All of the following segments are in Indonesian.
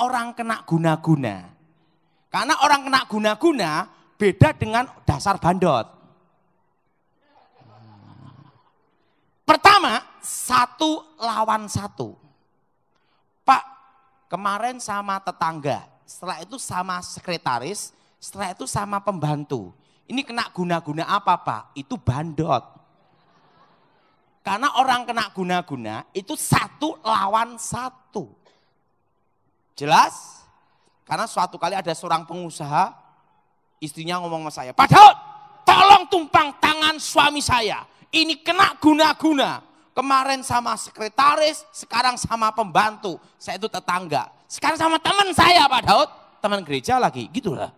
orang kena guna-guna. Karena orang kena guna-guna beda dengan dasar bandot. Pertama, 1 lawan 1. Pak, kemarin sama tetangga, setelah itu sama sekretaris, setelah itu sama pembantu. Ini kena guna-guna apa Pak? Itu bandot. Karena orang kena guna-guna itu 1 lawan 1. Jelas? Karena suatu kali ada seorang pengusaha, istrinya ngomong sama saya, Pak Daud, tolong tumpang tangan suami saya. Ini kena guna-guna. Kemarin sama sekretaris, sekarang sama pembantu. Saya itu tetangga. Sekarang sama teman saya Pak Daud, teman gereja lagi, gitulah.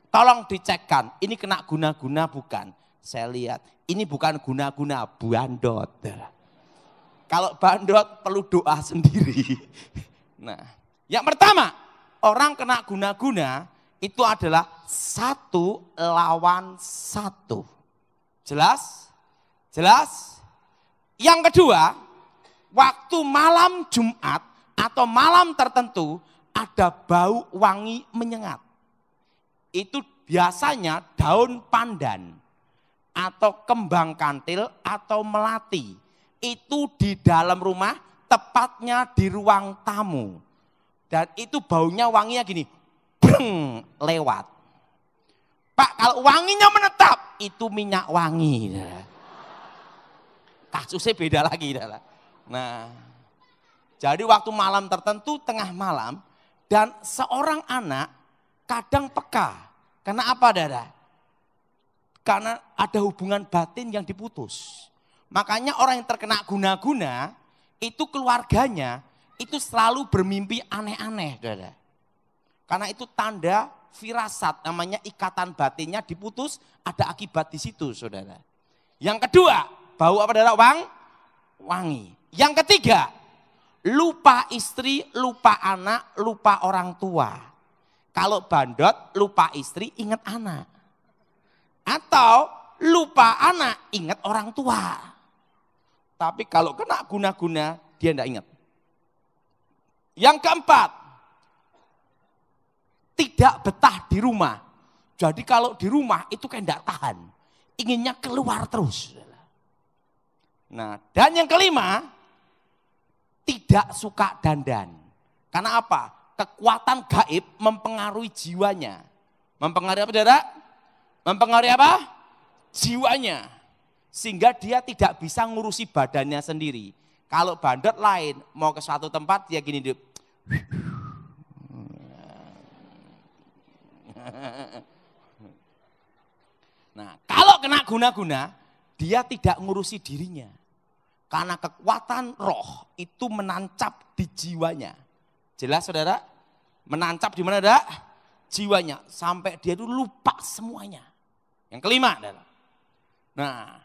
Tolong dicekkan, ini kena guna-guna bukan? Saya lihat, ini bukan guna-guna, bandot. Kalau bandot perlu doa sendiri. Nah, yang pertama, orang kena guna-guna itu adalah 1 lawan 1. Jelas? Jelas? Yang kedua, waktu malam Jumat atau malam tertentu ada bau wangi menyengat. Itu biasanya daun pandan atau kembang kantil atau melati. Itu di dalam rumah, tepatnya di ruang tamu. Dan itu baunya wanginya gini, breng, lewat. Pak, kalau wanginya menetap, itu minyak wangi. Kasusnya beda lagi. Nah, jadi waktu malam tertentu, tengah malam, dan seorang anak kadang peka. Karena apa, Dada? Karena ada hubungan batin yang diputus. Makanya orang yang terkena guna-guna, itu keluarganya, itu selalu bermimpi aneh-aneh, Dada. Karena itu tanda firasat, namanya ikatan batinnya diputus, ada akibat di situ, saudara. Yang kedua, bau apa, Dada? Wangi. Yang ketiga, lupa istri, lupa anak, lupa orang tua. Kalau bandot, lupa istri, ingat anak. Atau lupa anak, ingat orang tua. Tapi kalau kena guna-guna, dia tidak ingat. Yang keempat, tidak betah di rumah. Jadi kalau di rumah itu kayak tidak tahan. Inginnya keluar terus. Nah, dan yang kelima, tidak suka dandan. Karena apa? Kekuatan gaib mempengaruhi jiwanya. Mempengaruhi apa, Saudara? Mempengaruhi apa? Jiwanya. Sehingga dia tidak bisa ngurusi badannya sendiri. Kalau bandot lain, mau ke suatu tempat dia gini. Nah, kalau kena guna-guna, dia tidak ngurusi dirinya. Karena kekuatan roh itu menancap di jiwanya. Jelas, Saudara? Menancap di mana, Saudara? Jiwanya. Sampai dia itu lupa semuanya. Yang kelima, Saudara. Nah,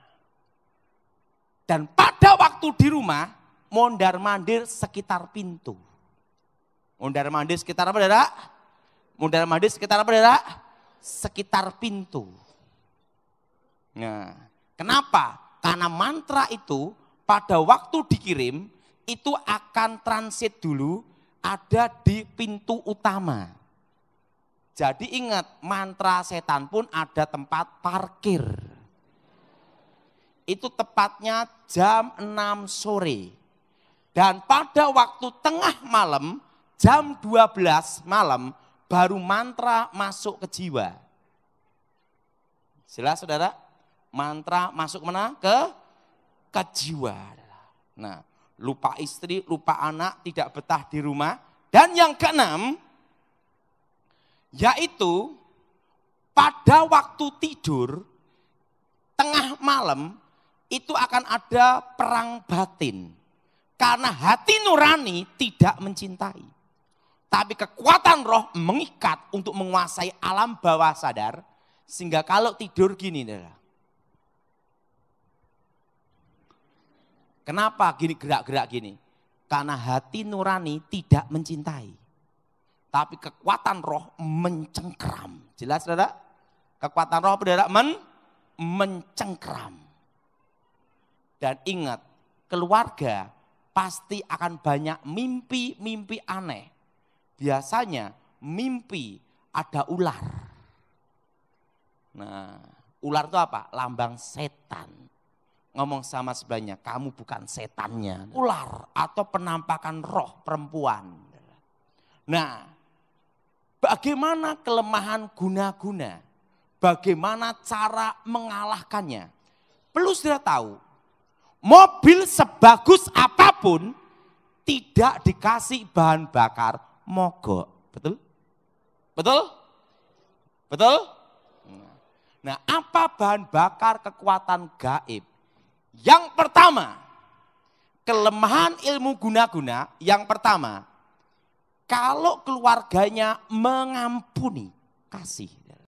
dan pada waktu di rumah, mondar-mandir sekitar pintu. Mondar-mandir sekitar apa, Saudara? Mondar-mandir sekitar apa, Saudara? Sekitar pintu. Nah, kenapa? Karena mantra itu pada waktu dikirim, itu akan transit dulu ada di pintu utama. Jadi ingat, mantra setan pun ada tempat parkir. Itu tepatnya jam 6 sore. Dan pada waktu tengah malam, jam 12 malam, baru mantra masuk ke jiwa. Jelas, Saudara? Mantra masuk mana? Ke jiwa. Nah, lupa istri, lupa anak, tidak betah di rumah. Dan yang keenam, yaitu pada waktu tidur, tengah malam, itu akan ada perang batin. Karena hati nurani tidak mencintai. Tapi kekuatan roh mengikat untuk menguasai alam bawah sadar. Sehingga kalau tidur gini, Saudara. Kenapa gini gerak-gerak gini? Karena hati nurani tidak mencintai. Tapi kekuatan roh mencengkeram. Jelas, Saudara? Kekuatan roh, Saudara, mencengkeram. Dan ingat, keluarga pasti akan banyak mimpi-mimpi aneh. biasanya mimpi ada ular. Nah, ular itu apa? Lambang setan. Ngomong sama sebelahnya, kamu bukan setannya. Ular atau penampakan roh perempuan. Nah, bagaimana kelemahan guna-guna? Bagaimana cara mengalahkannya? Perlu sudah tahu, mobil sebagus apapun tidak dikasih bahan bakar mogok. Betul? Betul? Betul? Nah, apa bahan bakar kekuatan gaib? Yang pertama, kelemahan ilmu guna-guna. Yang pertama, kalau keluarganya mengampuni, kasih.